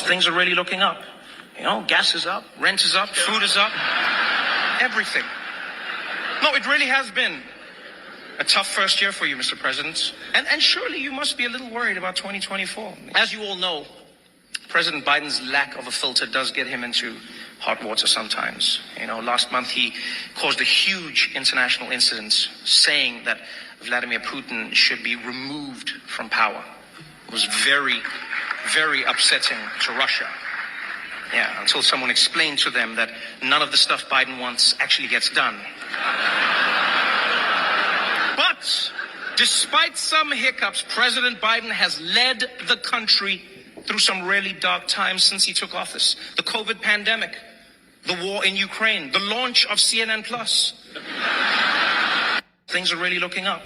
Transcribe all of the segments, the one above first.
Things are really looking up. Gas is up, rent is up, food is up, everything. No, it really has been a tough first year for you, Mr. President. And surely you must be a little worried about 2024. As you all know, President Biden's lack of a filter does get him into hot water sometimes. Last month he caused a huge international incident saying that Vladimir Putin should be removed from power. It was very, very upsetting to Russia. Yeah, until someone explained to them that none of the stuff Biden wants actually gets done. But despite some hiccups, President Biden has led the country through some really dark times since he took office. The COVID pandemic, the war in Ukraine, the launch of CNN+. Things are really looking up.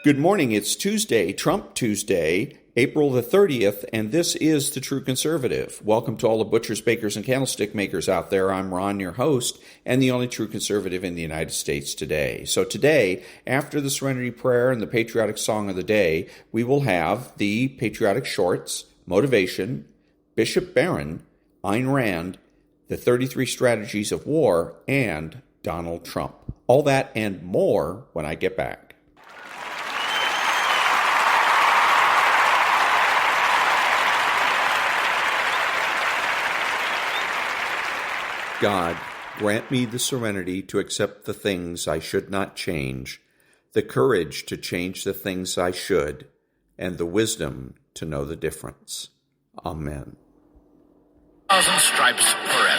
Good morning. It's Tuesday, Trump Tuesday, April the 30th, and this is The True Conservative. Welcome to all the butchers, bakers, and candlestick makers out there. I'm Ron, your host, and the only true conservative in the United States today. So today, after the Serenity Prayer and the patriotic song of the day, we will have the patriotic shorts, motivation, Bishop Barron, Ayn Rand, the 33 strategies of war, and Donald Trump. All that and more when I get back. God, grant me the serenity to accept the things I should not change, the courage to change the things I should, and the wisdom to know the difference. Amen. 1,000 stripes forever.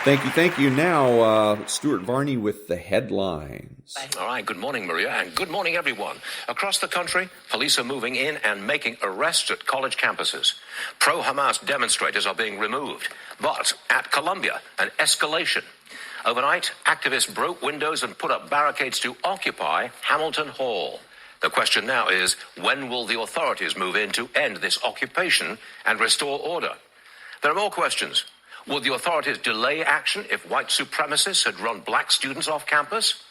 Thank you. Now, Stuart Varney with the headlines. All right, good morning, Maria, and good morning, everyone. Across the country, police are moving in and making arrests at college campuses. Pro-Hamas demonstrators are being removed. But at Columbia, an escalation. Overnight, activists broke windows and put up barricades to occupy Hamilton Hall. The question now is, when will the authorities move in to end this occupation and restore order? There are more questions. Will the authorities delay action if white supremacists had run black students off campus?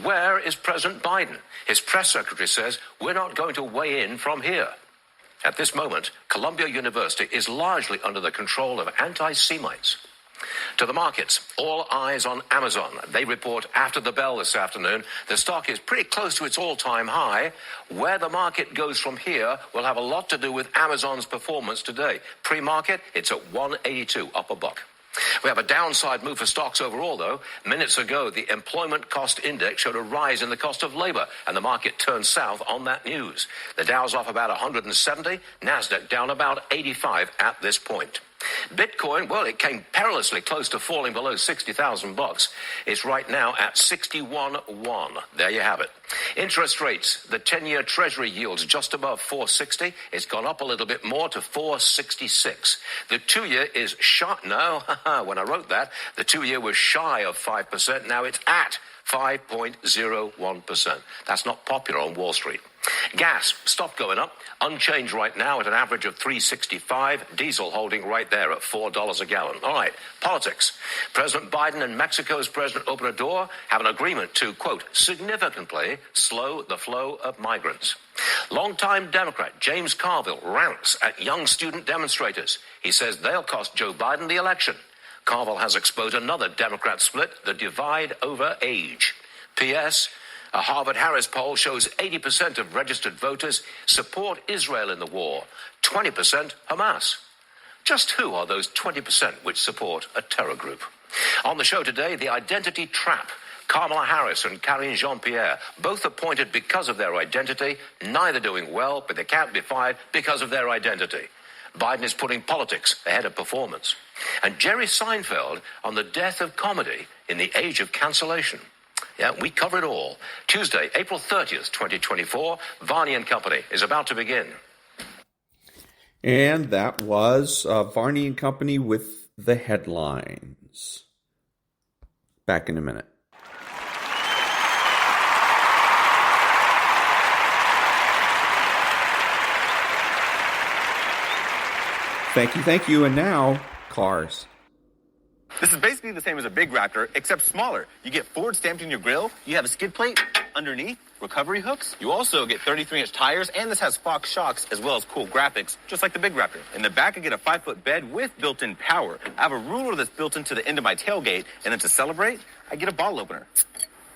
Where is President Biden? His press secretary says, we're not going to weigh in from here. At this moment, Columbia University is largely under the control of anti-Semites. To the markets, all eyes on Amazon. They report after the bell this afternoon. The stock is pretty close to its all-time high. Where the market goes from here will have a lot to do with Amazon's performance today. Pre-market, it's at 182, up a buck. We have a downside move for stocks overall, though. Minutes ago, the employment cost index showed a rise in the cost of labor, and the market turned south on that news. The Dow's off about 170, NASDAQ down about 85 at this point. Bitcoin, well, it came perilously close to falling below $60,000. It's right now at 61.1. There you have it. Interest rates, the 10-year Treasury yield's just above 460. It's gone up a little bit more to 466. The 2-year is shot. No, when I wrote that, the 2-year was shy of 5%. Now it's at 5.01%. That's not popular on Wall Street. Gas stopped going up, unchanged right now at an average of $3.65. Diesel holding right there at $4 a gallon. All right, politics. President Biden and Mexico's President Obrador have an agreement to, quote, significantly slow the flow of migrants. Longtime Democrat James Carville rants at young student demonstrators. He says they'll cost Joe Biden the election. Carville has exposed another Democrat split, the divide over age. P.S. A Harvard-Harris poll shows 80% of registered voters support Israel in the war, 20% Hamas. Just who are those 20% which support a terror group? On the show today, the identity trap. Kamala Harris and Karine Jean-Pierre, both appointed because of their identity, neither doing well, but they can't be fired because of their identity. Biden is putting politics ahead of performance. And Jerry Seinfeld on the death of comedy in the age of cancellation. Yeah, we cover it all. Tuesday, April 30th, 2024, Varney and Company is about to begin. And that was Varney and Company with the headlines. Back in a minute. Thank you. And now, cars. This is basically the same as a big Raptor, except smaller. You get Ford stamped in your grille, you have a skid plate underneath, recovery hooks. You also get 33-inch tires, and this has Fox shocks as well as cool graphics, just like the big Raptor. In the back, I get a 5-foot bed with built-in power. I have a ruler that's built into the end of my tailgate, and then to celebrate, I get a bottle opener.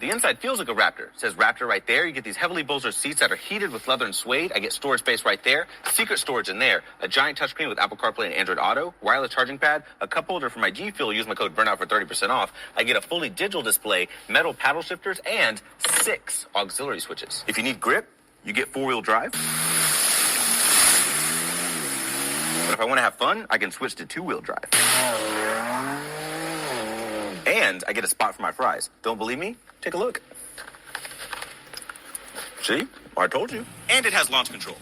The inside feels like a Raptor. It says Raptor right there. You get these heavily bolstered seats that are heated with leather and suede. I get storage space right there. Secret storage in there. A giant touchscreen with Apple CarPlay and Android Auto. Wireless charging pad. A cup holder for my G Fuel. Use my code BURNOUT for 30% off. I get a fully digital display, metal paddle shifters, and 6 auxiliary switches. If you need grip, you get 4-wheel drive. But if I want to have fun, I can switch to 2-wheel drive. And I get a spot for my fries. Don't believe me? Take a look. See? I told you. And it has launch control.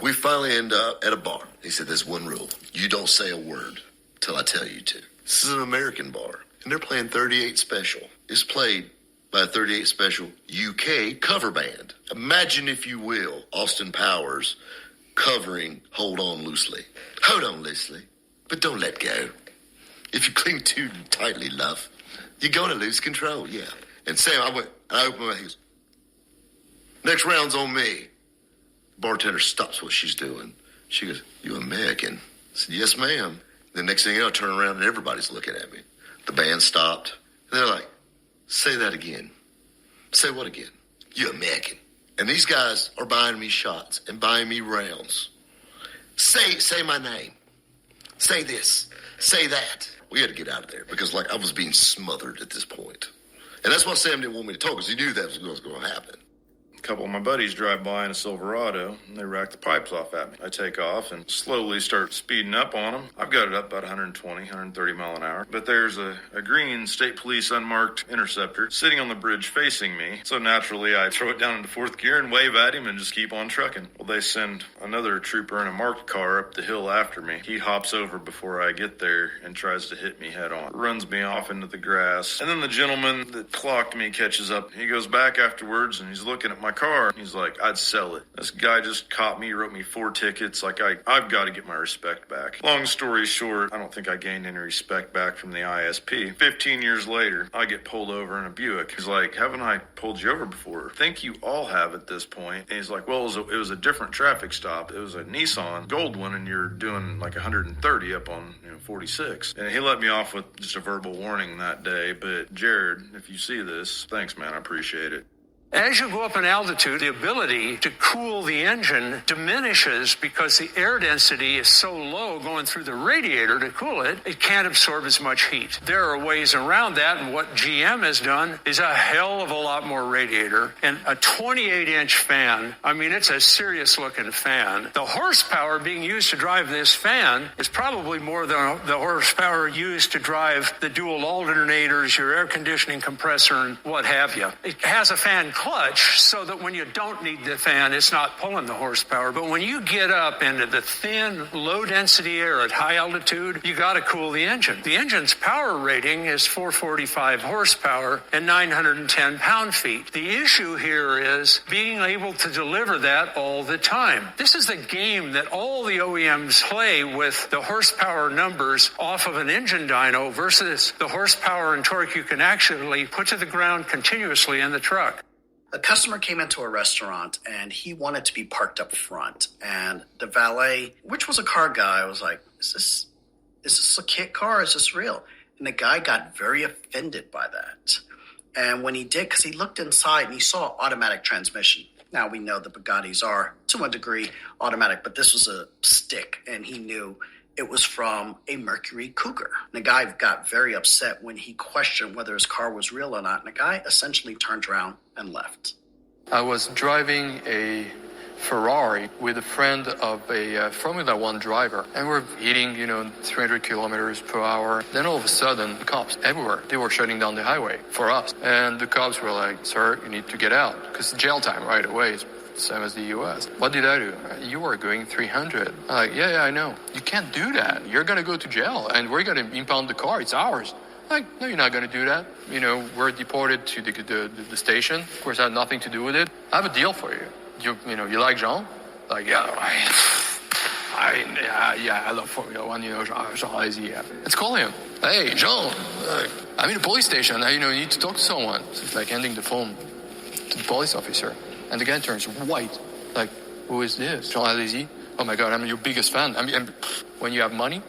We finally end up at a bar. He said, there's one rule. You don't say a word till I tell you to. This is an American bar, and they're playing 38 Special. It's played by a 38 Special UK cover band. Imagine, if you will, Austin Powers covering Hold On Loosely. Hold on loosely, but don't let go. If you cling too tightly, love, you're going to lose control, yeah. And Sam, I opened my mouth, he goes, next round's on me. Bartender stops what she's doing. She goes, you American? I said, yes, ma'am. The next thing you know, I turn around and everybody's looking at me. The band stopped. And they're like, say that again. Say what again? You American. And these guys are buying me shots and buying me rounds. Say my name. Say this. Say that. We had to get out of there because, I was being smothered at this point. And that's why Sam didn't want me to talk, because he knew that was going to happen. A couple of my buddies drive by in a Silverado, and they rack the pipes off at me. I take off and slowly start speeding up on them. I've got it up about 120, 130 mile an hour. But there's a green state police unmarked Interceptor sitting on the bridge facing me. So naturally, I throw it down into fourth gear and wave at him and just keep on trucking. Well, they send another trooper in a marked car up the hill after me. He hops over before I get there and tries to hit me head on. Runs me off into the grass. And then the gentleman that clocked me catches up. He goes back afterwards and he's looking at my car. He's like, I'd sell it. This guy just caught me, wrote me 4 tickets. Like, I've got to get my respect back. Long story short, I don't think I gained any respect back from the ISP. 15 years later, I get pulled over in a Buick. He's like, haven't I pulled you over before? I think you all have at this point. And he's like, well, it was a different traffic stop. It was a Nissan gold one, and you're doing like 130 up on 46. And he let me off with just a verbal warning that day. But Jared, if you see this, thanks, man. I appreciate it. As you go up in altitude, the ability to cool the engine diminishes because the air density is so low going through the radiator to cool it, it can't absorb as much heat. There are ways around that, and what GM has done is a hell of a lot more radiator. And a 28-inch fan, I mean, it's a serious-looking fan. The horsepower being used to drive this fan is probably more than the horsepower used to drive the dual alternators, your air conditioning compressor, and what have you. It has a fan clutch so that when you don't need the fan, it's not pulling the horsepower. But when you get up into the thin, low-density air at high altitude, you got to cool the engine. The engine's power rating is 445 horsepower and 910 pound-feet. The issue here is being able to deliver that all the time. This is the game that all the OEMs play with the horsepower numbers off of an engine dyno versus the horsepower and torque you can actually put to the ground continuously in the truck. A customer came into a restaurant and he wanted to be parked up front. And the valet, which was a car guy, was like, is this a kit car? Is this real? And the guy got very offended by that. And when he did, because he looked inside and he saw automatic transmission. Now we know the Bugattis are, to a degree, automatic, but this was a stick, and he knew it was from a Mercury Cougar. And the guy got very upset when he questioned whether his car was real or not. And the guy essentially turned around and left. I was driving a Ferrari with a friend of a Formula One driver, and we're hitting, 300 kilometers per hour. Then all of a sudden, the cops everywhere, they were shutting down the highway for us. And the cops were like, sir, you need to get out, because jail time right away is same as the U.S. What did I do? You were going 300. I'm like, yeah, I know. You can't do that. You're going to go to jail, and we're going to impound the car. It's ours. Like, no, you're not going to do that. We're deported to the station. Of course, I had nothing to do with it. I have a deal for you. You like Jean? Like, yeah, I love Formula One. Jean is yeah. Let's call him. Hey, Jean. I'm in a police station. You need to talk to someone. So it's like handing the phone to the police officer. And the guy turns white. Like, who is this? Jean Alesi? Oh my God, I'm your biggest fan. I mean, when you have money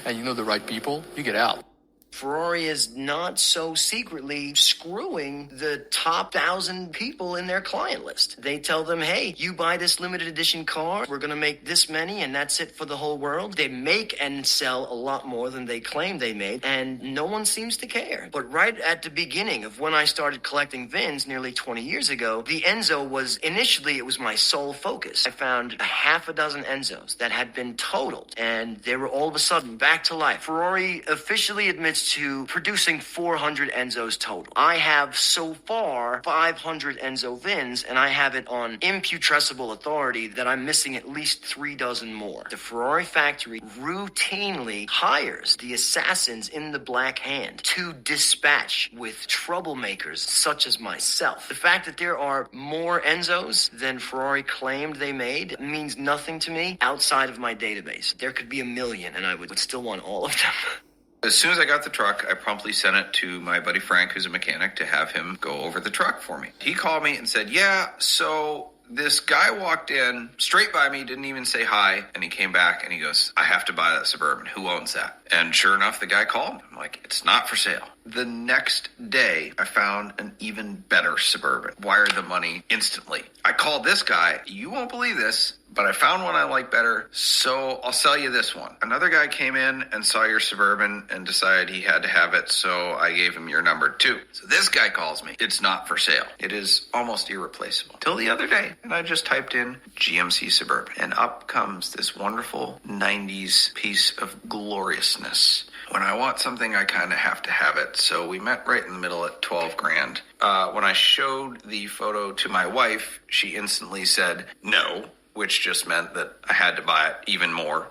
and you know the right people, you get out. Ferrari is not so secretly screwing the top 1,000 people in their client list. They tell them, hey, you buy this limited edition car, we're going to make this many, and that's it for the whole world. They make and sell a lot more than they claim they made, and no one seems to care. But right at the beginning of when I started collecting VINs nearly 20 years ago, the Enzo was, initially, it was my sole focus. I found a half a dozen Enzos that had been totaled, and they were all of a sudden back to life. Ferrari officially admits to producing 400 Enzos total. I have so far 500 Enzo VINs, and I have it on imputrescible authority that I'm missing at least 3 dozen more. The Ferrari factory routinely hires the assassins in the Black Hand to dispatch with troublemakers such as myself. The fact that there are more Enzos than Ferrari claimed they made means nothing to me outside of my database. There could be 1 million, and I would still want all of them. As soon as I got the truck, I promptly sent it to my buddy Frank, who's a mechanic, to have him go over the truck for me. He called me and said, yeah, so This guy walked in straight by me, didn't even say hi, and he came back and he goes, I have to buy that Suburban. Who owns that? And sure enough, the guy called me. I'm like, it's not for sale. The next day, I found an even better Suburban. Wired the money instantly. I called this guy. You won't believe this, but I found one I like better, so I'll sell you this one. Another guy came in and saw your Suburban and decided he had to have it, so I gave him your number too. So this guy calls me. It's not for sale. It is almost irreplaceable. Till the other day, and I just typed in GMC Suburban, and up comes this wonderful 90s piece of gloriousness. When I want something, I kind of have to have it. So we met right in the middle at 12 grand. When I showed the photo to my wife, she instantly said no, which just meant that I had to buy it even more.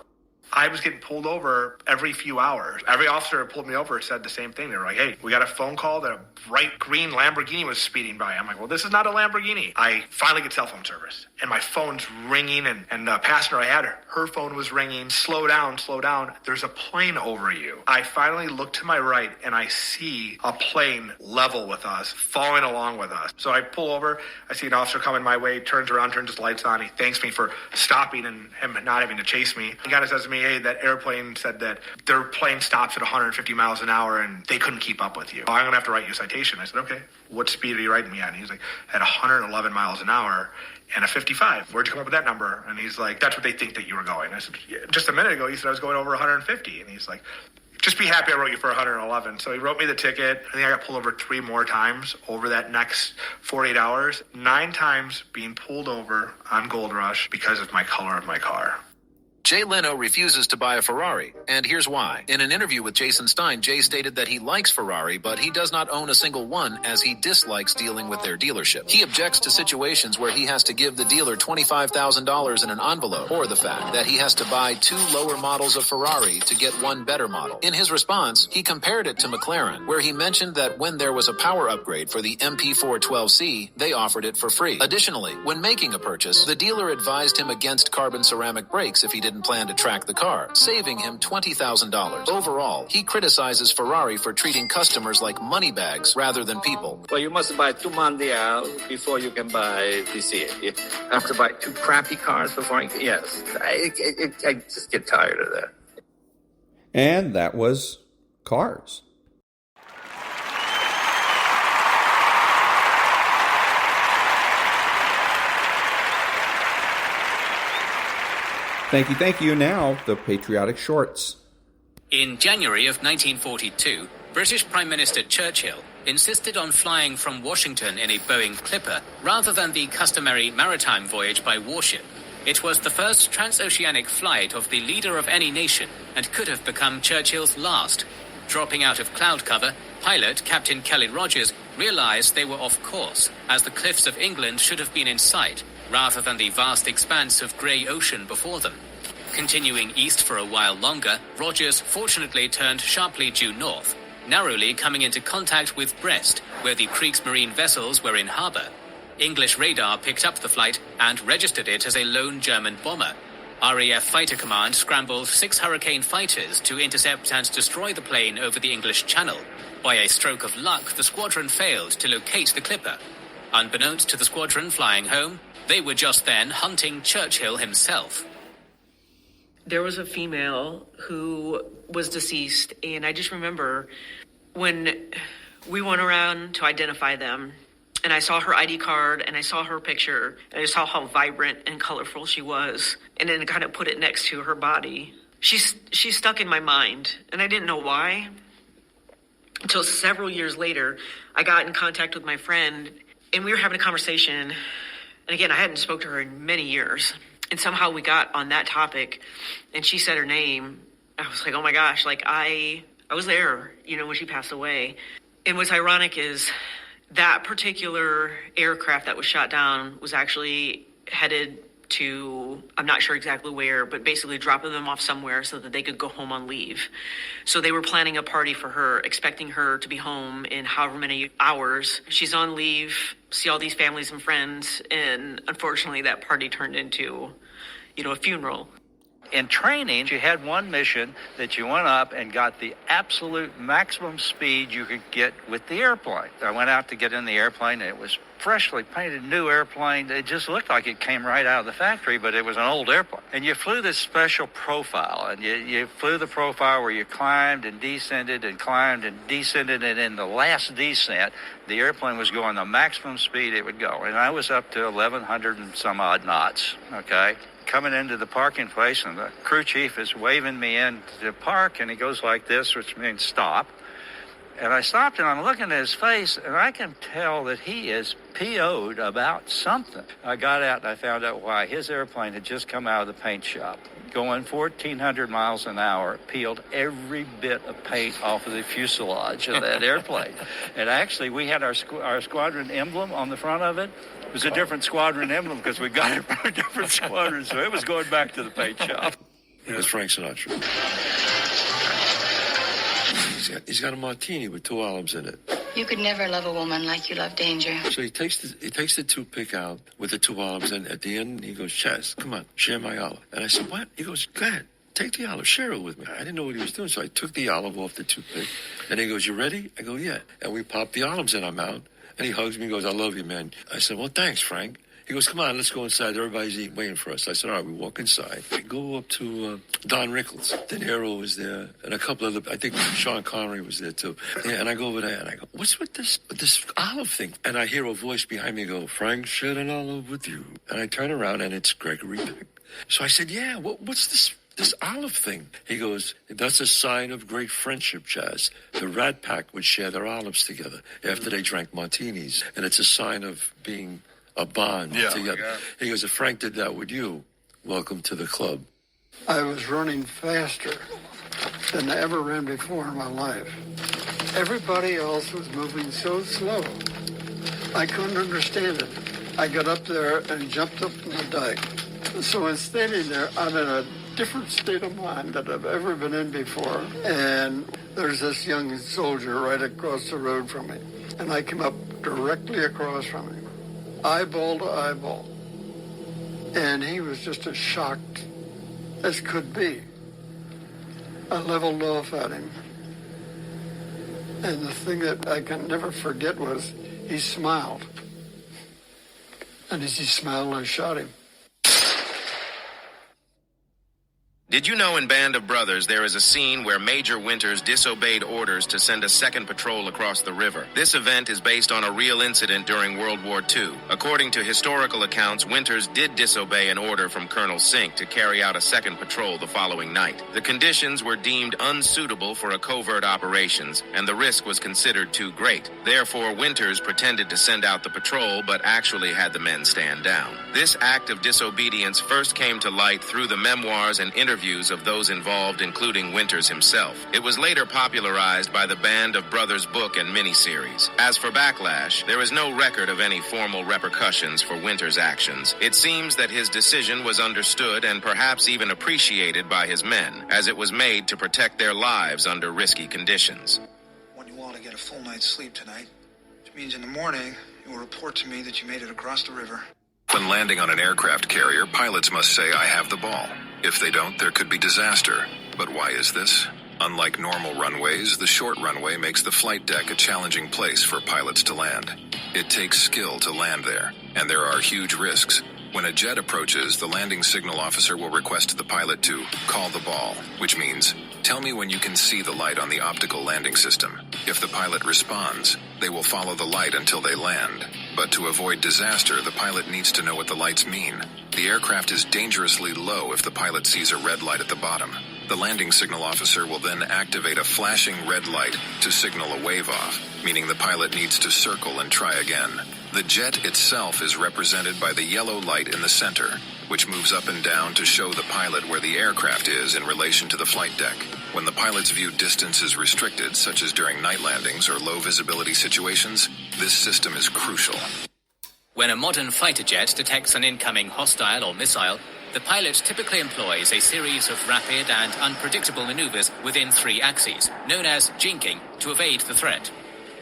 I was getting pulled over every few hours. Every officer that pulled me over said the same thing. They were like, hey, we got a phone call that a bright green Lamborghini was speeding by. I'm like, well, this is not a Lamborghini. I finally get cell phone service, and my phone's ringing, and the passenger I had, her phone was ringing. Slow down, slow down. There's a plane over you. I finally look to my right, and I see a plane level with us, following along with us. So I pull over. I see an officer coming my way, turns around, turns his lights on. He thanks me for stopping and him not having to chase me. He kind of says to me, hey, that airplane said that their plane stops at 150 miles an hour and they couldn't keep up with you. I'm going to have to write you a citation. I said, okay, what speed are you writing me at? And he's like, at 111 miles an hour and a 55. Where'd you come up with that number? And he's like, that's what they think that you were going. I said, yeah. Just a minute ago, he said I was going over 150. And he's like, just be happy I wrote you for 111. So he wrote me the ticket. I think I got pulled over 3 more times over that next 48 hours. 9 times being pulled over on Gold Rush because of my color of my car. Jay Leno refuses to buy a Ferrari, and here's why. In an interview with Jason Stein, Jay stated that he likes Ferrari, but he does not own a single one as he dislikes dealing with their dealership. He objects to situations where he has to give the dealer $25,000 in an envelope, or the fact that he has to buy 2 lower models of Ferrari to get one better model. In his response, he compared it to McLaren, where he mentioned that when there was a power upgrade for the MP412C, they offered it for free. Additionally, when making a purchase, the dealer advised him against carbon ceramic brakes if he didn't plan to track the car, saving him $20,000. Overall, he criticizes Ferrari for treating customers like money bags rather than people. Well, you must buy 2 Mondial before you can buy DC. You have to buy 2 crappy cars before yes. I just get tired of that. And that was Cars. Thank you. Now, the patriotic shorts. In January of 1942, British Prime Minister Churchill insisted on flying from Washington in a Boeing Clipper rather than the customary maritime voyage by warship. It was the first transoceanic flight of the leader of any nation and could have become Churchill's last. Dropping out of cloud cover, pilot Captain Kelly Rogers realized they were off course, as the cliffs of England should have been in sight, rather than the vast expanse of grey ocean before them. Continuing east for a while longer, Rogers fortunately turned sharply due north, narrowly coming into contact with Brest, where the Kriegsmarine vessels were in harbour. English radar picked up the flight and registered it as a lone German bomber. RAF Fighter Command scrambled 6 Hurricane fighters to intercept and destroy the plane over the English Channel. By a stroke of luck, the squadron failed to locate the Clipper. Unbeknownst to the squadron flying home, they were just then hunting Churchill himself. There was a female who was deceased, and I just remember when we went around to identify them, and I saw her ID card, and I saw her picture, and I saw how vibrant and colorful she was, and then kind of put it next to her body. She's stuck in my mind, and I didn't know why. Until several years later, I got in contact with my friend, and we were having a conversation. And again, I hadn't spoken to her in many years. And somehow we got on that topic, and she said her name. I was like, oh my gosh, like I was there, when she passed away. And what's ironic is that particular aircraft that was shot down was actually headed to, I'm not sure exactly where, but basically dropping them off somewhere so that they could go home on leave. So they were planning a party for her, expecting her to be home in however many hours. She's on leave, see all these families and friends, and unfortunately that party turned into, a funeral. In training, you had one mission that you went up and got the absolute maximum speed you could get with the airplane. I went out to get in the airplane, and it was freshly painted new airplane. It just looked like it came right out of the factory, but it was an old airplane. And you flew this special profile, and you flew the profile where you climbed and descended and climbed and descended, and in the last descent, the airplane was going the maximum speed it would go. And I was up to 1,100 and some odd knots, okay? Coming into the parking place, and the crew chief is waving me in to park, and he goes like this, which means stop. And I stopped, and I'm looking at his face, and I can tell that he is PO'd about something. I got out, and I found out why. His airplane had just come out of the paint shop, going 1,400 miles an hour, peeled every bit of paint off of the fuselage of that airplane. And actually, we had our squadron emblem on the front of it. It was a different squadron emblem because we got it from a different squadron, so it was going back to the paint shop. It was Frank Sinatra. He's got a martini with 2 olives in it. You could never love a woman like you love danger. So he takes the toothpick out with the 2 olives, and at the end he goes, Chaz, come on, share my olive. And I said, what? He goes, go ahead, take the olive, share it with me. I didn't know what he was doing, so I took the olive off the toothpick. And he goes, you ready? I go, yeah. And we popped the olives in our mouth. And he hugs me and goes, I love you, man. I said, well, thanks, Frank. He goes, come on, let's go inside. Everybody's eating, waiting for us. I said, all right, we walk inside. We go up to Don Rickles. De Niro was there, and a couple of I think Sean Connery was there, too. Yeah, and I go over there, and I go, what's with this olive thing? And I hear a voice behind me go, Frank shared an olive with you. And I turn around, and it's Gregory Peck. So I said, yeah, what's this olive thing? He goes, that's a sign of great friendship, Chaz. The Rat Pack would share their olives together after they drank martinis, and it's a sign of being a bond together. He goes, if Frank did that with you, welcome to the club. I was running faster than I ever ran before in my life. Everybody else was moving so slow. I couldn't understand it. I got up there and jumped up on the dike. So in standing there, I'm in a different state of mind that I've ever been in before. And there's this young soldier right across the road from me. And I came up directly across from him, eyeball to eyeball. And he was just as shocked as could be. I leveled off at him. And the thing that I can never forget was he smiled. And as he smiled, I shot him. Did you know in Band of Brothers there is a scene where Major Winters disobeyed orders to send a second patrol across the river? This event is based on a real incident during World War II. According to historical accounts, Winters did disobey an order from Colonel Sink to carry out a second patrol the following night. The conditions were deemed unsuitable for a covert operations, and the risk was considered too great. Therefore, Winters pretended to send out the patrol, but actually had the men stand down. This act of disobedience first came to light through the memoirs and interviews of those involved, including Winters himself. It was later popularized by the Band of Brothers book and miniseries. As for backlash, there is no record of any formal repercussions for Winters' actions. It seems that his decision was understood and perhaps even appreciated by his men, as it was made to protect their lives under risky conditions. I want you all to get a full night's sleep tonight, which means in the morning you will report to me that you made it across the river. When landing on an aircraft carrier, pilots must say, I have the ball. If they don't, there could be disaster. But why is this? Unlike normal runways, the short runway makes the flight deck a challenging place for pilots to land. It takes skill to land there, and there are huge risks. When a jet approaches, the landing signal officer will request the pilot to call the ball, which means, tell me when you can see the light on the optical landing system. If the pilot responds, they will follow the light until they land. But to avoid disaster, the pilot needs to know what the lights mean. The aircraft is dangerously low if the pilot sees a red light at the bottom. The landing signal officer will then activate a flashing red light to signal a wave off, meaning the pilot needs to circle and try again. The jet itself is represented by the yellow light in the center, which moves up and down to show the pilot where the aircraft is in relation to the flight deck. When the pilot's view distance is restricted, such as during night landings or low visibility situations, this system is crucial. When a modern fighter jet detects an incoming hostile or missile, the pilot typically employs a series of rapid and unpredictable maneuvers within 3 axes, known as jinking, to evade the threat.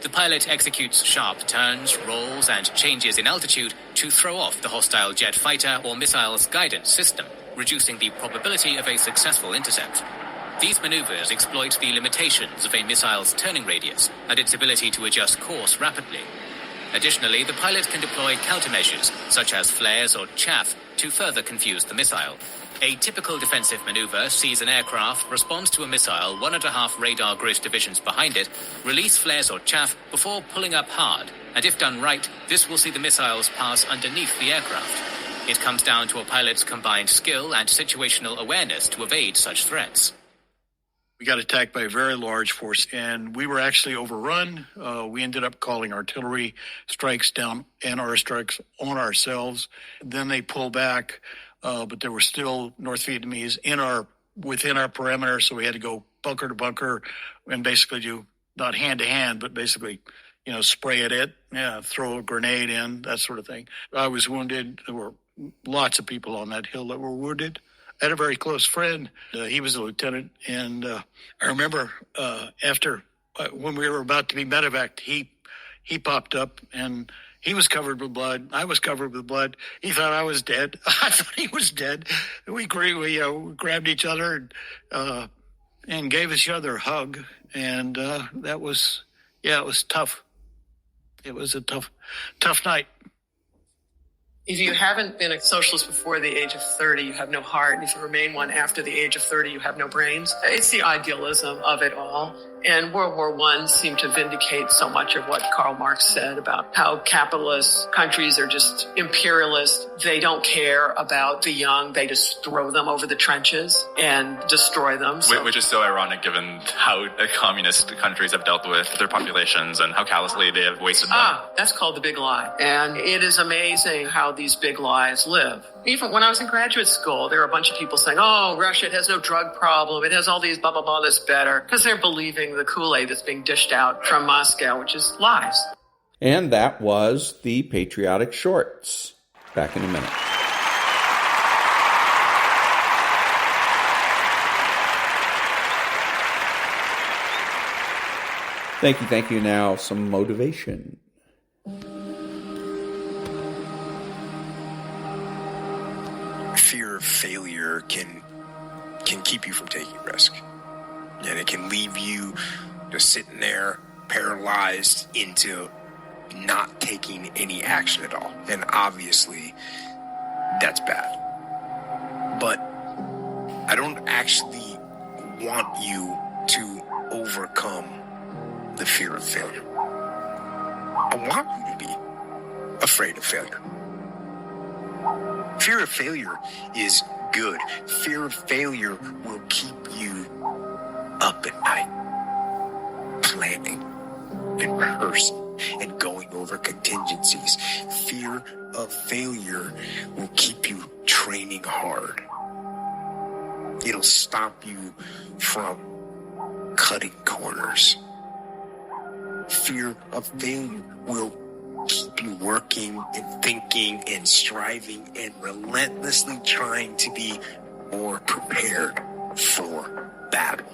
The pilot executes sharp turns, rolls, and changes in altitude to throw off the hostile jet fighter or missile's guidance system, reducing the probability of a successful intercept. These maneuvers exploit the limitations of a missile's turning radius and its ability to adjust course rapidly. Additionally, the pilot can deploy countermeasures, such as flares or chaff, to further confuse the missile. A typical defensive maneuver sees an aircraft respond to a missile 1.5 radar grid divisions behind it, release flares or chaff before pulling up hard, and if done right, this will see the missiles pass underneath the aircraft. It comes down to a pilot's combined skill and situational awareness to evade such threats. We got attacked by a very large force, and we were actually overrun. We ended up calling artillery strikes down and our strikes on ourselves. Then they pulled back, but there were still North Vietnamese within our perimeter, so we had to go bunker to bunker and basically do not hand to hand, but basically, spray at it, throw a grenade in, that sort of thing. I was wounded. There were lots of people on that hill that were wounded. I had a very close friend. He was a lieutenant, and I remember after when we were about to be medevaced, he popped up, and he was covered with blood. I was covered with blood. He thought I was dead. I thought he was dead. We grabbed each other and gave each other a hug, and that was, it was tough. It was a tough night. If you haven't been a socialist before the age of 30, you have no heart. And if you remain one after the age of 30, you have no brains. It's the idealism of it all. And World War I seemed to vindicate so much of what Karl Marx said about how capitalist countries are just imperialist. They don't care about the young. They just throw them over the trenches and destroy them. Which is so ironic given how communist countries have dealt with their populations and how callously they have wasted them. That's called the big lie. And it is amazing how these big lies live. Even when I was in graduate school, there were a bunch of people saying, Russia, it has no drug problem. It has all these blah, blah, blah, that's better. Because they're believing the Kool-Aid that's being dished out from Moscow, which is lies. And that was the Patriotic Shorts. Back in a minute. Thank you. Now, some motivation. Fear of failure can keep you from taking risk. And it can leave you just sitting there paralyzed into not taking any action at all. And obviously, that's bad. But I don't actually want you to overcome the fear of failure. I want you to be afraid of failure. Fear of failure is good. Fear of failure will keep you up at night, planning and rehearsing and going over contingencies. Fear of failure will keep you training hard. It'll stop you from cutting corners. Fear of failure will keep you working and thinking and striving and relentlessly trying to be more prepared for battle.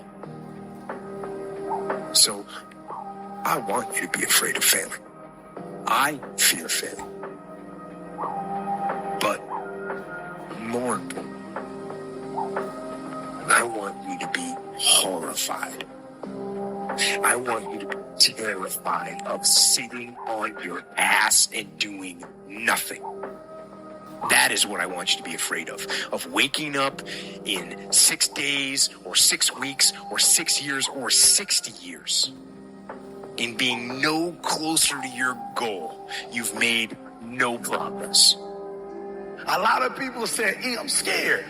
So, I want you to be afraid of failing. I fear failing. But more important, I want you to be horrified. I want you to be terrified of sitting on your ass and doing nothing. That is what I want you to be afraid of waking up in 6 days or 6 weeks or 6 years or 60 years and being no closer to your goal. You've made no progress. A lot of people are saying, I'm scared.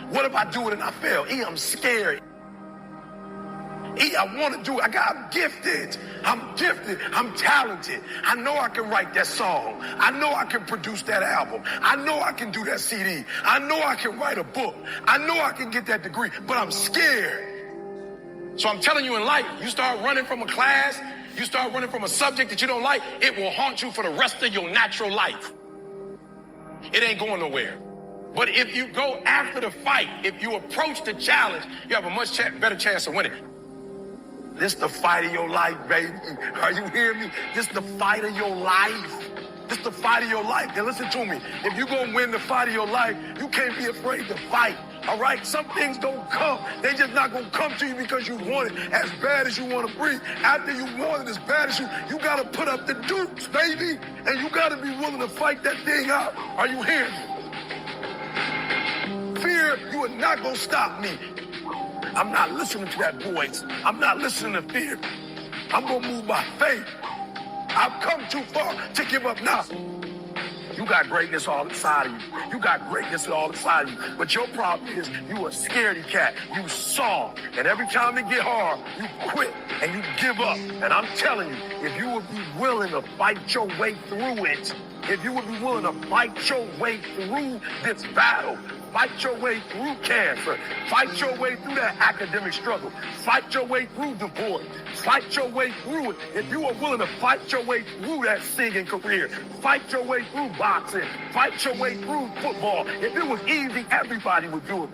What if I do it and I fail? I'm scared. I want to do it. I'm gifted. I'm talented. I know I can write that song. I know I can produce that album. I know I can do that CD. I know I can write a book. I know I can get that degree, but I'm scared. So I'm telling you, in life, you start running from a class, you start running from a subject that you don't like, it will haunt you for the rest of your natural life. It ain't going nowhere. But if you go after the fight, if you approach the challenge, you have a much better chance of winning. This the fight of your life, baby. Are you hearing me? This the fight of your life. This the fight of your life. Now listen to me. If you're going to win the fight of your life, you can't be afraid to fight. All right, some things don't come. They just not gonna come to you because you want it as bad as you want to breathe. After you want it as bad as you gotta put up the dukes, baby. And you gotta be willing to fight that thing out. Are you hearing me? Fear, you are not gonna stop me. I'm not listening to that voice. I'm not listening to fear. I'm gonna move by faith. I've come too far to give up now. You got greatness all inside of you. You got greatness all inside of you. But your problem is you a scaredy cat. You soft. And every time it get hard, you quit and you give up. And I'm telling you, if you would be willing to fight your way through it, if you would be willing to fight your way through this battle, fight your way through cancer, fight your way through that academic struggle, fight your way through divorce, fight your way through it. If you are willing to fight your way through that singing career, fight your way through boxing, fight your way through football. If it was easy, everybody would do it.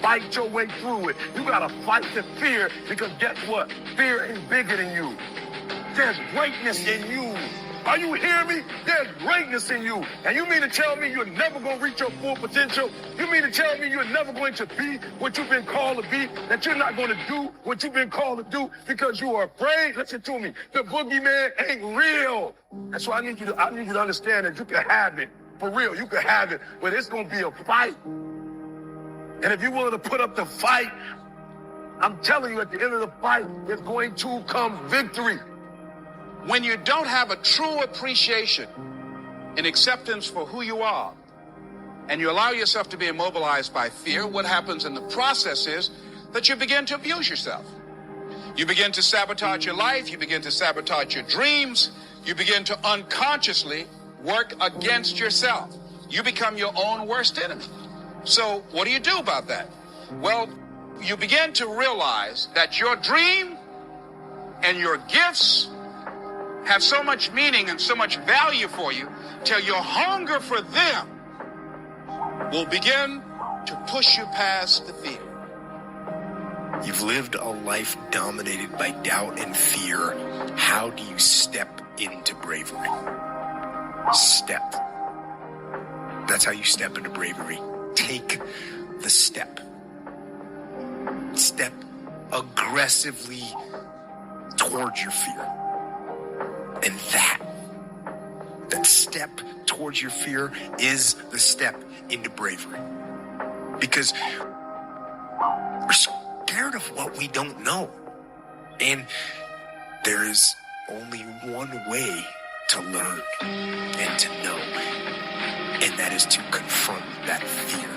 Fight your way through it. You gotta fight the fear, because guess what? Fear is bigger than you. There's greatness in you. Are you hearing me? There's greatness in you. And you mean to tell me you're never going to reach your full potential? You mean to tell me you're never going to be what you've been called to be? That you're not going to do what you've been called to do because you are afraid? Listen to me. The boogeyman ain't real. That's why I need you to understand that you can have it. For real, you can have it. But it's going to be a fight. And if you're willing to put up the fight, I'm telling you, at the end of the fight, there's going to come victory. When you don't have a true appreciation and acceptance for who you are, and you allow yourself to be immobilized by fear, what happens in the process is that you begin to abuse yourself. You begin to sabotage your life. You begin to sabotage your dreams. You begin to unconsciously work against yourself. You become your own worst enemy. So what do you do about that? Well, you begin to realize that your dream and your gifts have so much meaning and so much value for you till your hunger for them will begin to push you past the fear. You've lived a life dominated by doubt and fear. How do you step into bravery? Step. That's how you step into bravery. Take the step. Step aggressively towards your fear. And that step towards your fear is the step into bravery. Because we're scared of what we don't know. And there is only one way to learn and to know. And that is to confront that fear.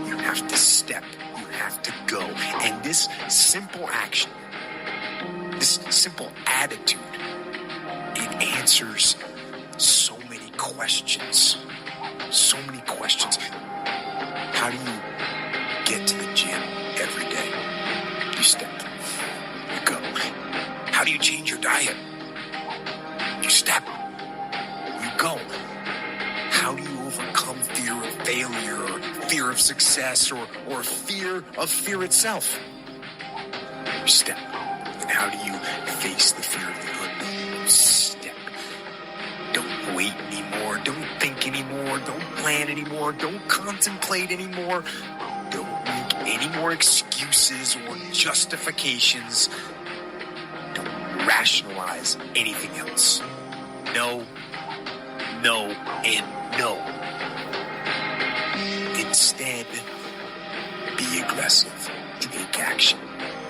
You have to step. You have to go. And this simple action, this simple attitude, it answers so many questions. So many questions. How do you get to the gym every day? You step. You go. How do you change your diet? You step. You go. How do you overcome fear of failure, or fear of success, or fear of fear itself? You step. And how do you face the fear of the unknown? Step. Don't wait anymore. Don't think anymore. Don't plan anymore. Don't contemplate anymore. Don't make any more excuses or justifications. Don't rationalize anything else. No, no, and no. Instead, be aggressive. Take action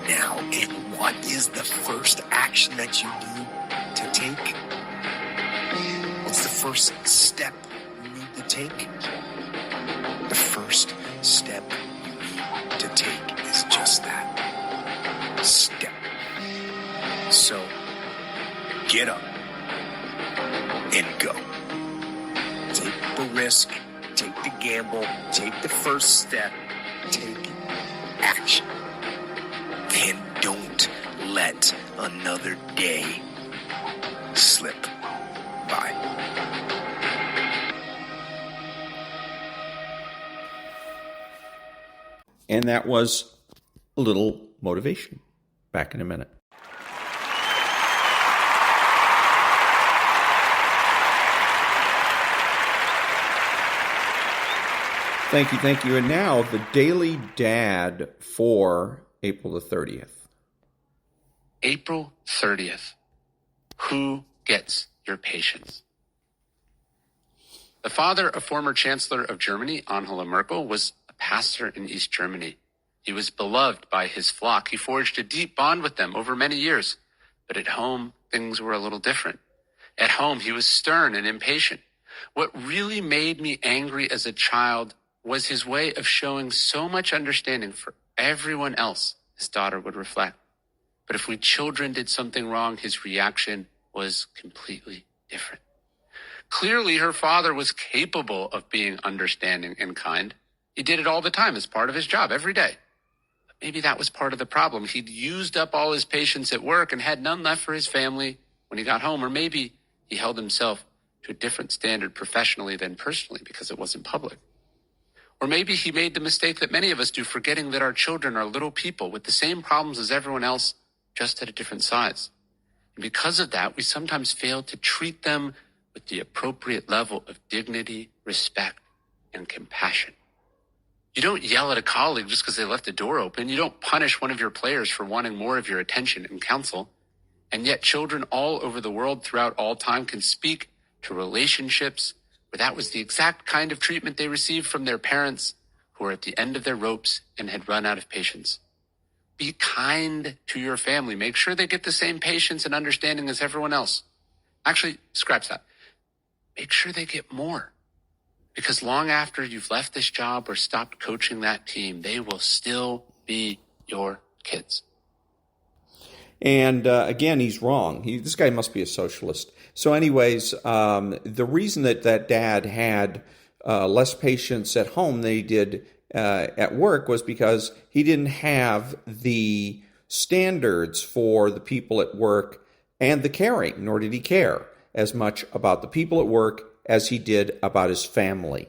now. And what is the first action that you need to take? What's the first step you need to take? The first step you need to take is just that. Step. So, get up and go. Take the risk, take the gamble, take the first step, take action. And don't let another day slip by. And that was a little motivation. Back in a minute. Thank you. And now the Daily Dad for April the 30th. April 30th. Who gets your patience? The father of former Chancellor of Germany, Angela Merkel, was a pastor in East Germany. He was beloved by his flock. He forged a deep bond with them over many years. But at home, things were a little different. At home, he was stern and impatient. What really made me angry as a child was his way of showing so much understanding for everyone else, his daughter would reflect. But if we children did something wrong, his reaction was completely different. Clearly, her father was capable of being understanding and kind. He did it all the time as part of his job every day. But maybe that was part of the problem. He'd used up all his patience at work and had none left for his family when he got home. Or maybe he held himself to a different standard professionally than personally because it wasn't public. Or maybe he made the mistake that many of us do, forgetting that our children are little people with the same problems as everyone else, just at a different size. And because of that, we sometimes fail to treat them with the appropriate level of dignity, respect, and compassion. You don't yell at a colleague just because they left the door open. You don't punish one of your players for wanting more of your attention and counsel. And yet children all over the world throughout all time can speak to relationships where that was the exact kind of treatment they received from their parents who were at the end of their ropes and had run out of patience. Be kind to your family. Make sure they get the same patience and understanding as everyone else. Actually, scratch that. Make sure they get more. Because long after you've left this job or stopped coaching that team, they will still be your kids. And again, he's wrong. This guy must be a socialist. So anyways, the reason that dad had less patience at home than he did at work was because he didn't have the standards for the people at work and the caring, nor did he care as much about the people at work as he did about his family.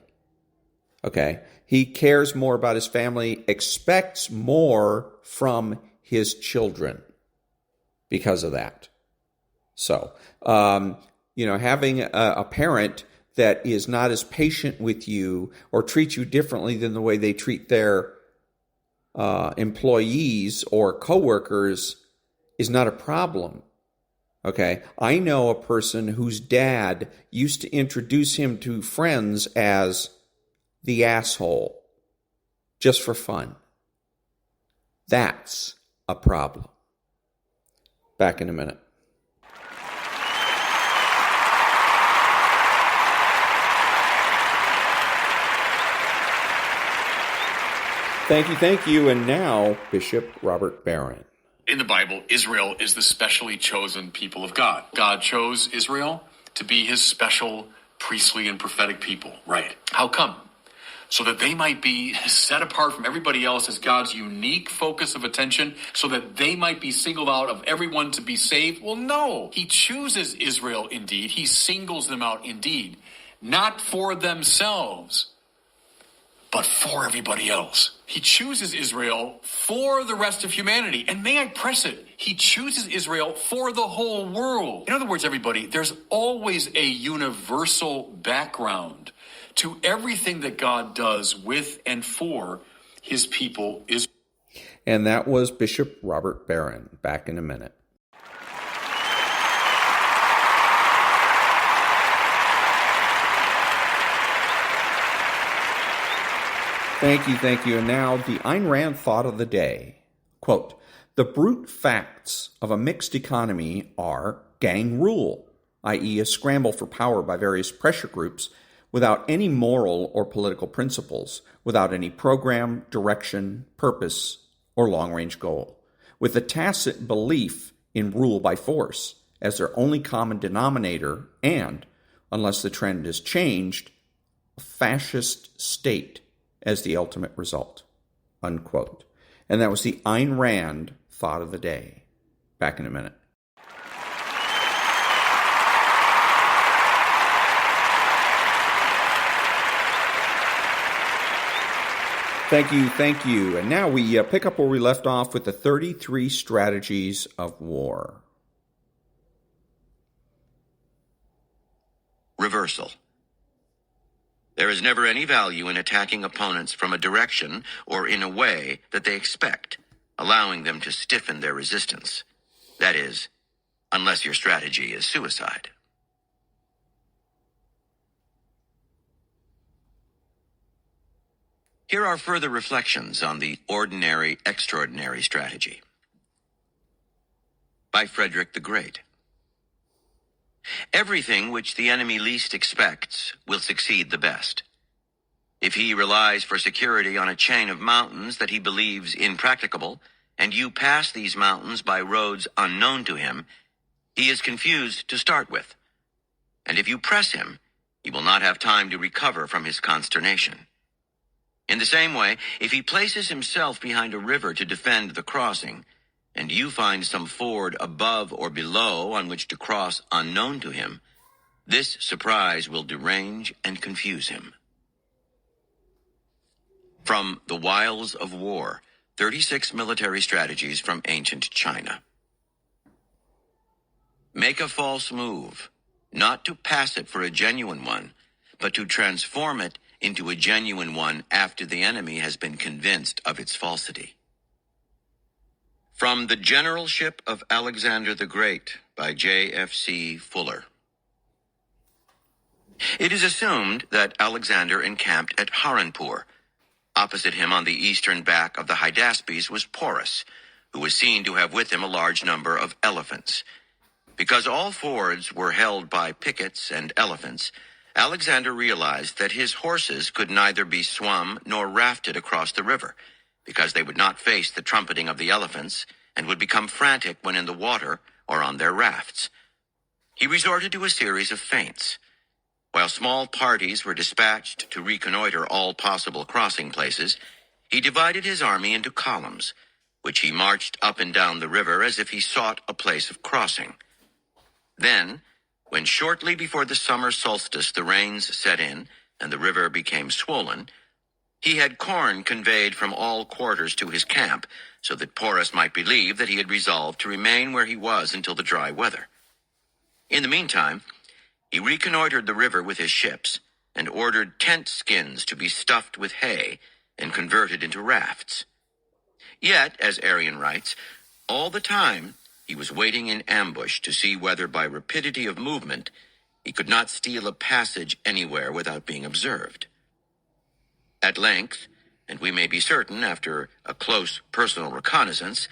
Okay? He cares more about his family, expects more from his children because of that. So, having a parent that is not as patient with you or treats you differently than the way they treat their employees or coworkers is not a problem. Okay, I know a person whose dad used to introduce him to friends as the asshole, just for fun. That's a problem. Back in a minute. Thank you. And now, Bishop Robert Barron. In the Bible, Israel is the specially chosen people of God. God chose Israel to be his special priestly and prophetic people. Right. How come? So that they might be set apart from everybody else as God's unique focus of attention, so that they might be singled out of everyone to be saved? Well, no. He chooses Israel indeed. He singles them out indeed. Not for themselves, but for everybody else. He chooses Israel for the rest of humanity. And may I press it, he chooses Israel for the whole world. In other words, everybody, there's always a universal background to everything that God does with and for his people. And that was Bishop Robert Barron. Back in a minute. Thank you. And now the Ayn Rand thought of the day. Quote, "The brute facts of a mixed economy are gang rule, i.e. a scramble for power by various pressure groups without any moral or political principles, without any program, direction, purpose, or long-range goal, with a tacit belief in rule by force as their only common denominator and, unless the trend is changed, a fascist state as the ultimate result." Unquote. And that was the Ayn Rand thought of the day. Back in a minute. Thank you. And now we pick up where we left off with the 33 strategies of war. Reversal. There is never any value in attacking opponents from a direction or in a way that they expect, allowing them to stiffen their resistance. That is, unless your strategy is suicide. Here are further reflections on the ordinary, extraordinary strategy. By Frederick the Great. Everything which the enemy least expects will succeed the best. If he relies for security on a chain of mountains that he believes impracticable, and you pass these mountains by roads unknown to him, he is confused to start with. And if you press him, he will not have time to recover from his consternation. In the same way, if he places himself behind a river to defend the crossing, and you find some ford above or below on which to cross unknown to him, this surprise will derange and confuse him. From The Wiles of War, 36 Military Strategies from Ancient China. Make a false move, not to pass it for a genuine one, but to transform it into a genuine one after the enemy has been convinced of its falsity. From The Generalship of Alexander the Great by J.F.C. Fuller. It is assumed that Alexander encamped at Haranpur. Opposite him on the eastern back of the Hydaspes was Porus, who was seen to have with him a large number of elephants. Because all fords were held by pickets and elephants, Alexander realized that his horses could neither be swum nor rafted across the river, because they would not face the trumpeting of the elephants and would become frantic when in the water or on their rafts. He resorted to a series of feints. While small parties were dispatched to reconnoiter all possible crossing places, he divided his army into columns, which he marched up and down the river as if he sought a place of crossing. Then, when shortly before the summer solstice the rains set in and the river became swollen, he had corn conveyed from all quarters to his camp, so that Porus might believe that he had resolved to remain where he was until the dry weather. In the meantime, he reconnoitered the river with his ships, and ordered tent skins to be stuffed with hay and converted into rafts. Yet, as Arrian writes, all the time he was waiting in ambush to see whether by rapidity of movement he could not steal a passage anywhere without being observed. At length, and we may be certain after a close personal reconnaissance,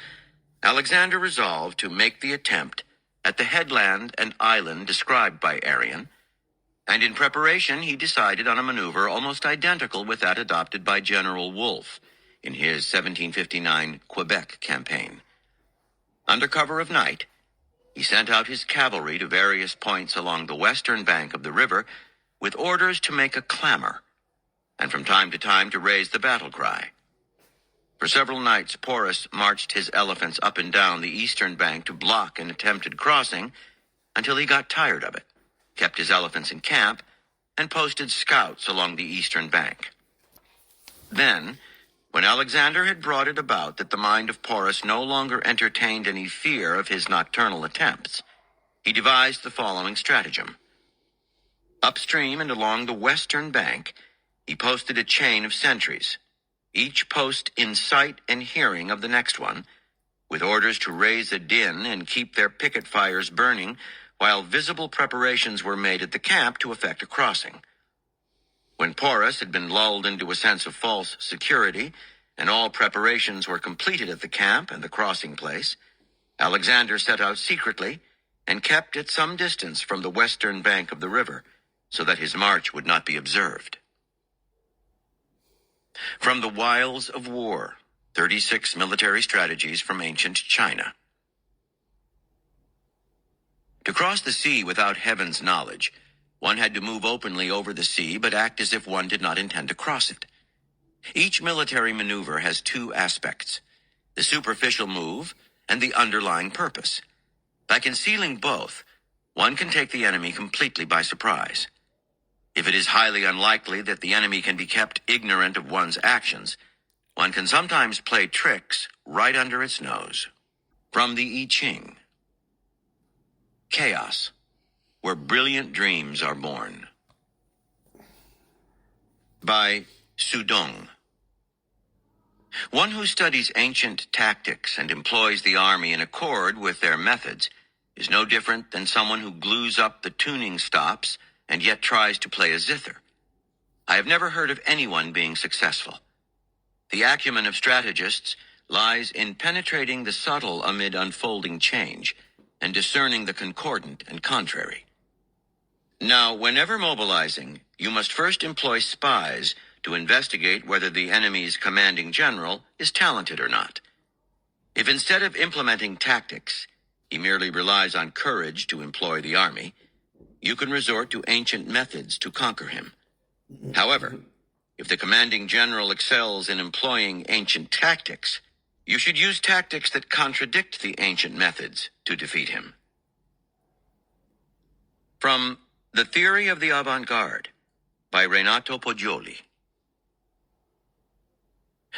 Alexander resolved to make the attempt at the headland and island described by Arrian, and in preparation he decided on a maneuver almost identical with that adopted by General Wolfe in his 1759 Quebec campaign. Under cover of night, he sent out his cavalry to various points along the western bank of the river with orders to make a clamor, and from time to time to raise the battle cry. For several nights, Porus marched his elephants up and down the eastern bank to block an attempted crossing until he got tired of it, kept his elephants in camp, and posted scouts along the eastern bank. Then, when Alexander had brought it about that the mind of Porus no longer entertained any fear of his nocturnal attempts, he devised the following stratagem. Upstream and along the western bank, he posted a chain of sentries, each post in sight and hearing of the next one, with orders to raise a din and keep their picket fires burning while visible preparations were made at the camp to effect a crossing. When Porus had been lulled into a sense of false security, and all preparations were completed at the camp and the crossing place, Alexander set out secretly and kept at some distance from the western bank of the river, so that his march would not be observed. From The Wiles of War, 36 Military Strategies from Ancient China. To cross the sea without heaven's knowledge, one had to move openly over the sea, but act as if one did not intend to cross it. Each military maneuver has two aspects, the superficial move and the underlying purpose. By concealing both, one can take the enemy completely by surprise. If it is highly unlikely that the enemy can be kept ignorant of one's actions, one can sometimes play tricks right under its nose. From the I Ching. Chaos, where brilliant dreams are born. by Sudong. One who studies ancient tactics and employs the army in accord with their methods is no different than someone who glues up the tuning stops and yet tries to play a zither. I have never heard of anyone being successful. The acumen of strategists lies in penetrating the subtle amid unfolding change and discerning the concordant and contrary. Now, whenever mobilizing, you must first employ spies to investigate whether the enemy's commanding general is talented or not. If instead of implementing tactics, he merely relies on courage to employ the army, you can resort to ancient methods to conquer him. However, if the commanding general excels in employing ancient tactics, you should use tactics that contradict the ancient methods to defeat him. From The Theory of the Avant-Garde by Renato Poggioli.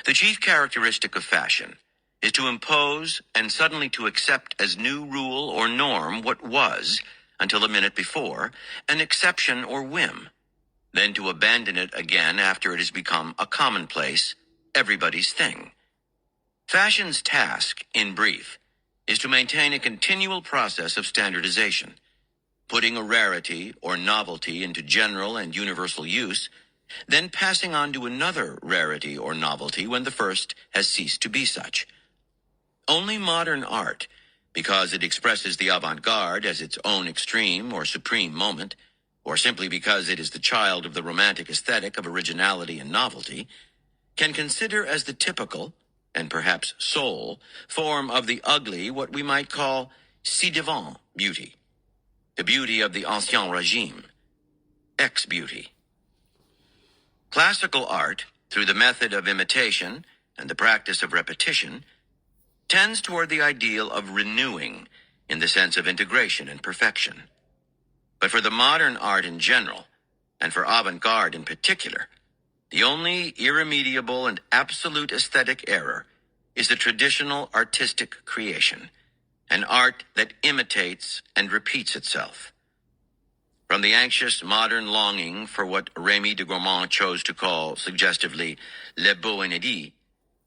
The chief characteristic of fashion is to impose and suddenly to accept as new rule or norm what was, until a minute before, an exception or whim, then to abandon it again after it has become a commonplace, everybody's thing. Fashion's task, in brief, is to maintain a continual process of standardization, putting a rarity or novelty into general and universal use, then passing on to another rarity or novelty when the first has ceased to be such. Only modern art, because it expresses the avant-garde as its own extreme or supreme moment, or simply because it is the child of the romantic aesthetic of originality and novelty, can consider as the typical, and perhaps sole, form of the ugly what we might call ci-devant beauty, the beauty of the Ancien Regime, ex-beauty. Classical art, through the method of imitation and the practice of repetition, tends toward the ideal of renewing in the sense of integration and perfection. But for the modern art in general, and for avant-garde in particular, the only irremediable and absolute aesthetic error is the traditional artistic creation, an art that imitates and repeats itself. From the anxious modern longing for what Rémy de Gourmand chose to call, suggestively, le beau inédit,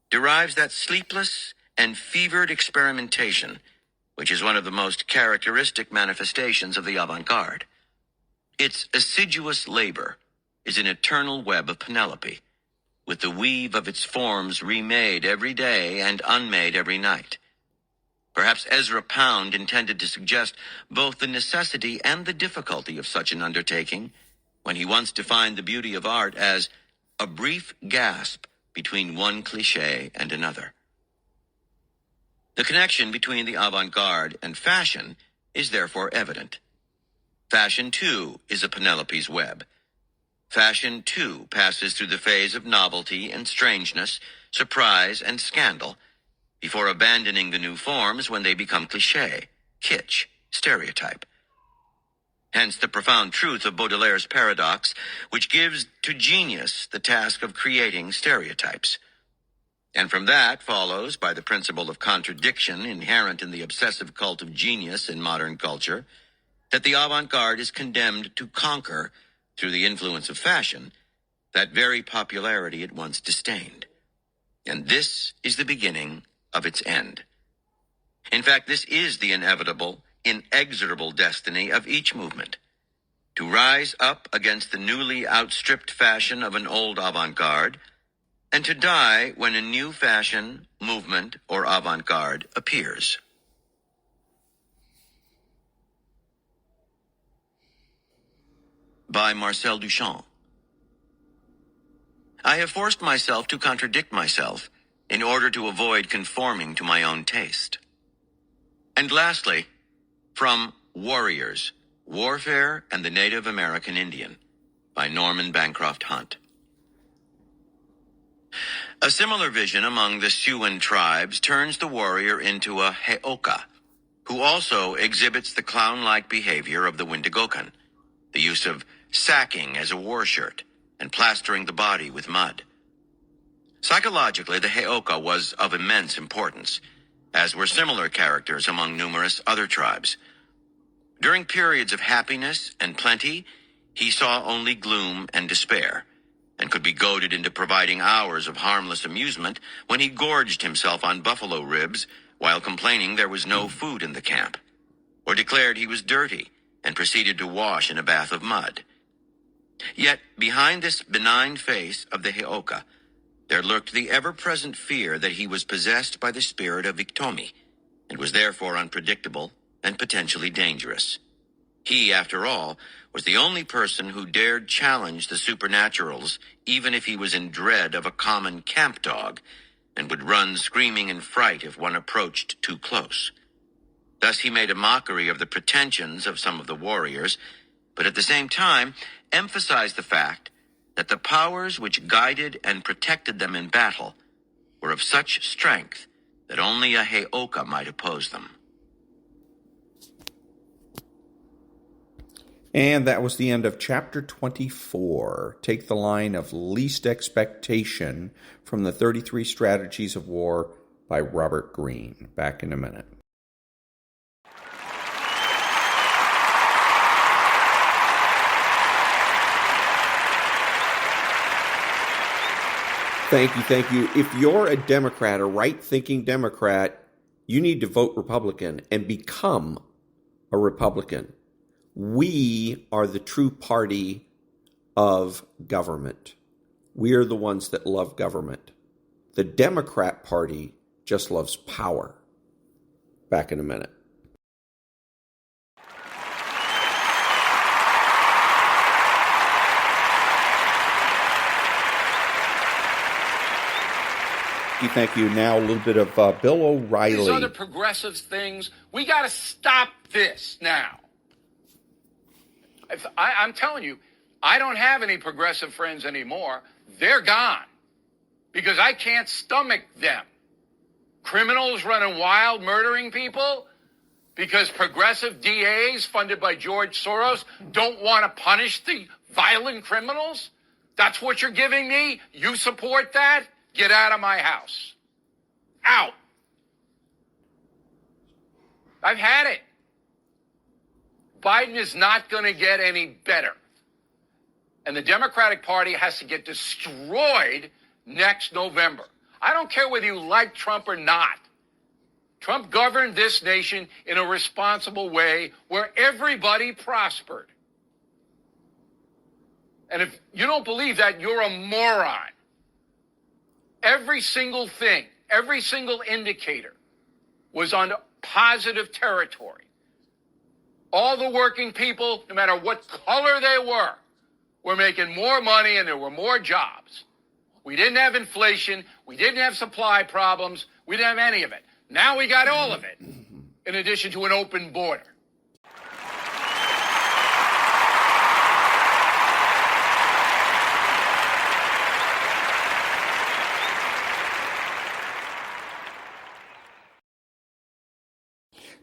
derives that sleepless and fevered experimentation, which is one of the most characteristic manifestations of the avant-garde. Its assiduous labor is an eternal web of Penelope, with the weave of its forms remade every day and unmade every night. Perhaps Ezra Pound intended to suggest both the necessity and the difficulty of such an undertaking when he once defined the beauty of art as a brief gasp between one cliché and another. The connection between the avant-garde and fashion is therefore evident. Fashion, too, is a Penelope's web. Fashion, too, passes through the phase of novelty and strangeness, surprise and scandal, before abandoning the new forms when they become cliché, kitsch, stereotype. Hence the profound truth of Baudelaire's paradox, which gives to genius the task of creating stereotypes. And from that follows, by the principle of contradiction inherent in the obsessive cult of genius in modern culture, that the avant-garde is condemned to conquer, through the influence of fashion, that very popularity it once disdained. And this is the beginning of its end. In fact, this is the inevitable, inexorable destiny of each movement, to rise up against the newly outstripped fashion of an old avant-garde, and to die when a new fashion, movement, or avant-garde appears. By Marcel Duchamp. I have forced myself to contradict myself in order to avoid conforming to my own taste. And lastly, from Warriors, Warfare and the Native American Indian, by Norman Bancroft Hunt. A similar vision among the Siouan tribes turns the warrior into a heoka, who also exhibits the clown-like behavior of the Wendigokan, the use of sacking as a war shirt and plastering the body with mud. Psychologically, the heoka was of immense importance, as were similar characters among numerous other tribes. During periods of happiness and plenty, he saw only gloom and despair, and could be goaded into providing hours of harmless amusement when he gorged himself on buffalo ribs while complaining there was no food in the camp, or declared he was dirty and proceeded to wash in a bath of mud. Yet behind this benign face of the Heoka, there lurked the ever-present fear that he was possessed by the spirit of Iktomi, and was therefore unpredictable and potentially dangerous. He, after all, was the only person who dared challenge the supernaturals, even if he was in dread of a common camp dog, and would run screaming in fright if one approached too close. Thus he made a mockery of the pretensions of some of the warriors, but at the same time emphasized the fact that the powers which guided and protected them in battle were of such strength that only a Heoka might oppose them. And that was the end of chapter 24. Take the line of least expectation from the 33 Strategies of War by Robert Greene. Back in a minute. Thank you. If you're a Democrat, a right-thinking Democrat, you need to vote Republican and become a Republican. We are the true party of government. We are the ones that love government. The Democrat Party just loves power. Back in a minute. Thank you. Now a little bit of Bill O'Reilly. These other progressive things, we got to stop this now. I'm telling you, I don't have any progressive friends anymore. They're gone because I can't stomach them. Criminals running wild, murdering people because progressive DAs funded by George Soros don't want to punish the violent criminals. That's what you're giving me? You support that? Get out of my house. Out. I've had it. Biden is not going to get any better. And the Democratic Party has to get destroyed next November. I don't care whether you like Trump or not. Trump governed this nation in a responsible way where everybody prospered. And if you don't believe that, you're a moron. Every single thing, every single indicator was on positive territory. All the working people, no matter what color they were making more money and there were more jobs. We didn't have inflation. We didn't have supply problems. We didn't have any of it. Now we got all of it, in addition to an open border.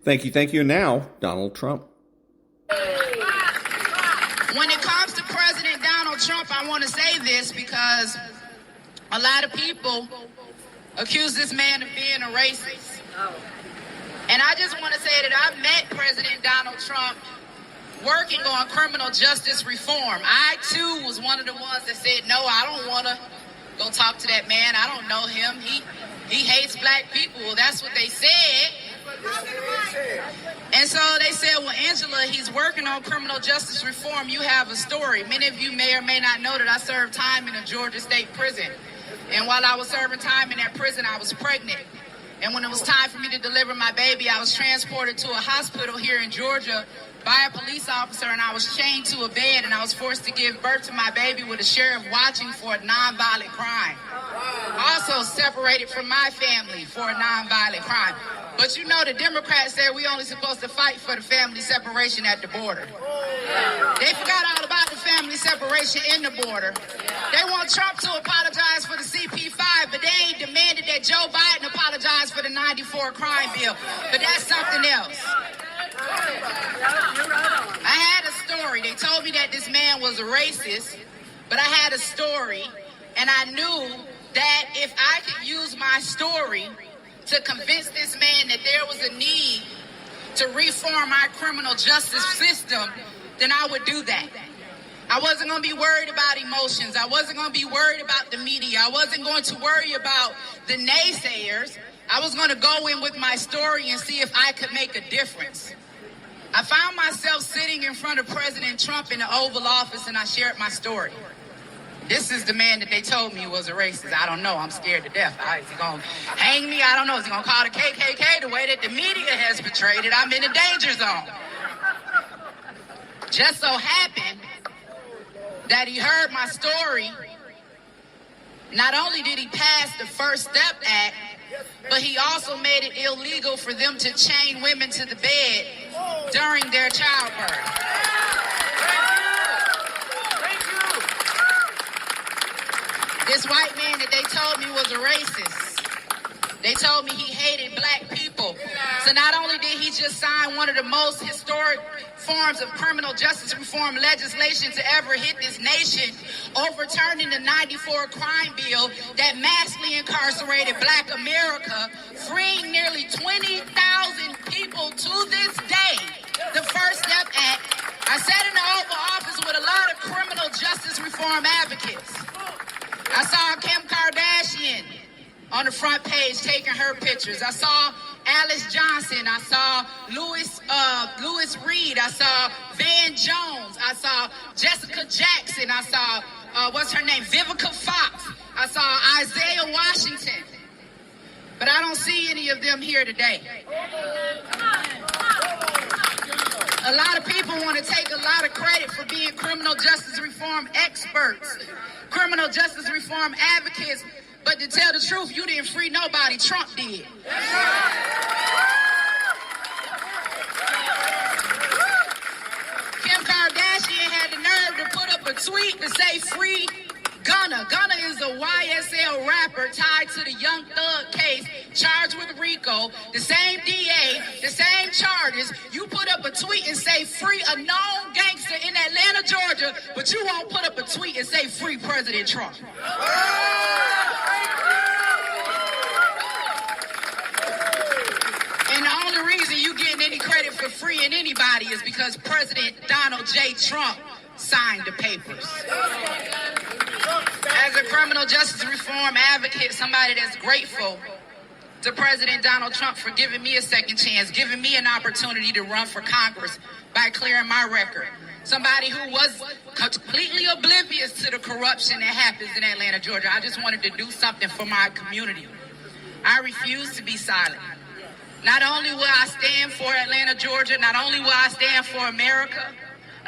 Thank you. Now, Donald Trump. When it comes to President Donald Trump, I want to say this because a lot of people accuse this man of being a racist. And I just want to say that I've met President Donald Trump working on criminal justice reform. I, too, was one of the ones that said, no, I don't want to go talk to that man. I don't know him. He hates black people. Well, that's what they said. And so they said, well, Angela, he's working on criminal justice reform. You have a story. Many of you may or may not know that I served time in a Georgia state prison. And while I was serving time in that prison, I was pregnant. And when it was time for me to deliver my baby, I was transported to a hospital here in Georgia by a police officer, and I was chained to a bed, and I was forced to give birth to my baby with a sheriff watching for a nonviolent crime. Also separated from my family for a nonviolent crime. But you know, the Democrats said we only supposed to fight for the family separation at the border. They forgot all about the family separation in the border. They want Trump to apologize for the CP5, but they ain't demanded that Joe Biden apologize for the 94 crime bill. But that's something else. I had a story. They told me that this man was a racist, but I had a story, and I knew that if I could use my story to convince this man that there was a need to reform our criminal justice system, then I would do that. I wasn't going to be worried about emotions. I wasn't going to be worried about the media. I wasn't going to worry about the naysayers. I was going to go in with my story and see if I could make a difference. I found myself sitting in front of President Trump in the Oval Office, and I shared my story. This is the man that they told me was a racist. I don't know. I'm scared to death. Is he going to hang me? I don't know. Is he going to call the KKK the way that the media has portrayed it? I'm in a danger zone. Just so happened that he heard my story. Not only did he pass the First Step Act, but he also made it illegal for them to chain women to the bed during their childbirth. This white man that they told me was a racist. They told me he hated black people. So not only did he just sign one of the most historic forms of criminal justice reform legislation to ever hit this nation, overturning the 94 crime bill that massively incarcerated black America, freeing nearly 20,000 people to this day. The First Step Act. I sat in the Oval Office with a lot of criminal justice reform advocates. I saw Kim Kardashian on the front page taking her pictures. I saw Alice Johnson. I saw Louis Reed. I saw Van Jones. I saw Jessica Jackson. I saw, what's her name, Vivica Fox. I saw Isaiah Washington. But I don't see any of them here today. A lot of people want to take a lot of credit for being criminal justice reform experts, criminal justice reform advocates, but to tell the truth, you didn't free nobody. Trump did. Kim Kardashian had the nerve to put up a tweet to say free Gunna. Gunna is a YSL rapper tied to the Young Thug case, charged with RICO, the same DA, the same charges. You put up a tweet and say free a known gangster in Atlanta, Georgia, but you won't put up a tweet and say free President Trump. And the only reason you getting any credit for freeing anybody is because President Donald J. Trump signed the papers. As a criminal justice reform advocate, somebody that's grateful to President Donald Trump for giving me a second chance, giving me an opportunity to run for Congress by clearing my record. Somebody who was completely oblivious to the corruption that happens in Atlanta, Georgia. I just wanted to do something for my community. I refuse to be silent. Not only will I stand for Atlanta, Georgia, not only will I stand for America,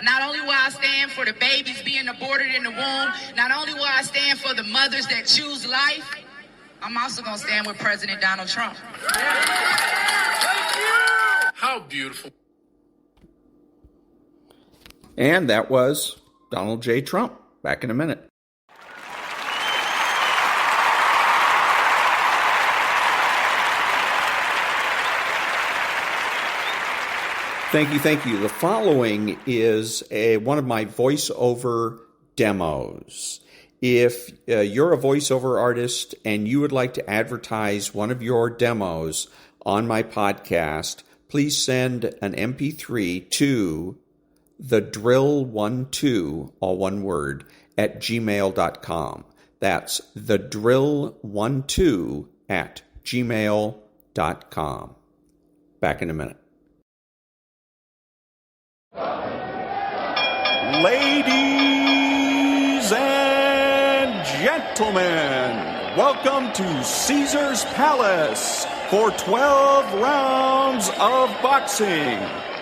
not only will I stand for the babies being aborted in the womb, not only will I stand for the mothers that choose life, I'm also going to stand with President Donald Trump. How beautiful. And that was Donald J. Trump. Back in a minute. Thank you. The following is one of my voiceover demos. If you're a voiceover artist and you would like to advertise one of your demos on my podcast, please send an MP3 to thedrill12, all one word, at gmail.com. That's thedrill12 at gmail.com. Back in a minute. Ladies and gentlemen, welcome to Caesar's Palace for 12 rounds of boxing.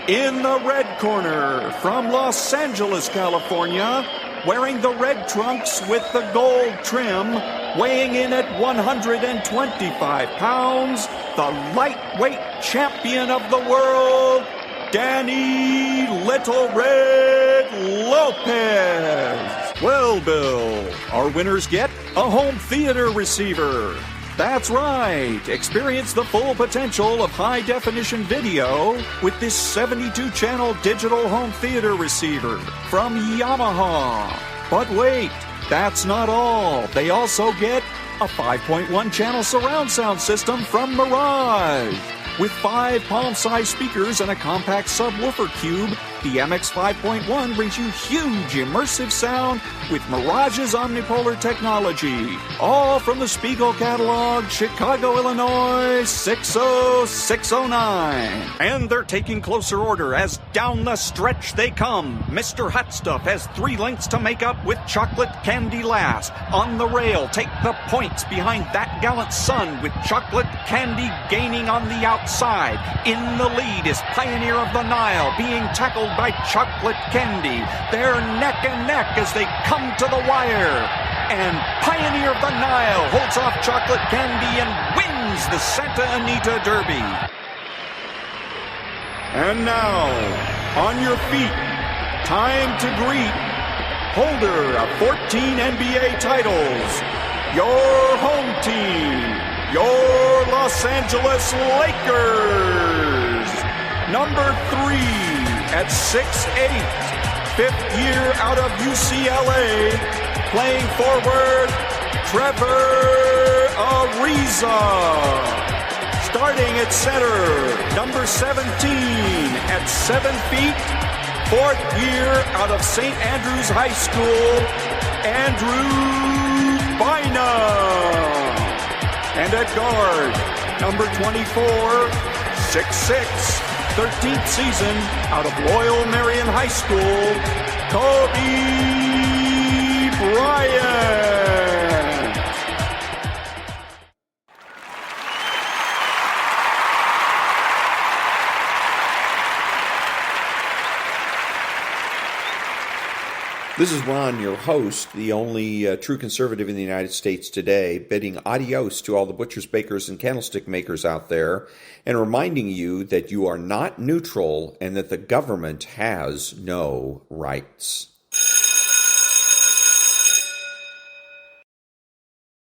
In the red corner, from Los Angeles, California, wearing the red trunks with the gold trim, weighing in at 125 pounds, the lightweight champion of the world, Danny Little Red Lopez. Well, Bill, our winners get a home theater receiver. That's right. Experience the full potential of high-definition video with this 72-channel digital home theater receiver from Yamaha. But wait, that's not all. They also get a 5.1-channel surround sound system from Mirage. With 5 palm-sized speakers and a compact subwoofer cube, the MX 5.1 brings you huge immersive sound with Mirage's omnipolar technology. All from the Spiegel catalog, Chicago, Illinois, 60609. And they're taking closer order as down the stretch they come. Mr. Hot Stuff has 3 lengths to make up with chocolate candy last. On the rail, take the points behind that gallant son with chocolate candy gaining on the outside. In the lead is Pioneer of the Nile being tackled by chocolate candy. They're neck and neck as they come to the wire. And Pioneer of the Nile holds off chocolate candy and wins the Santa Anita Derby. And now, on your feet, time to greet holder of 14 NBA titles, your home team, your Los Angeles Lakers. Number 3 at 6'8", 5th year out of UCLA, playing forward, Trevor Ariza. Starting at center, number 17 at 7 feet, 4th year out of St. Andrews High School, Andrew Bynum. And at guard, number 24, 6'6", 13th season out of Loyal Marion High School, Kobe Bryant. This is Ron, your host, the only true conservative in the United States today, bidding adios to all the butchers, bakers, and candlestick makers out there, and reminding you that you are not neutral and that the government has no rights.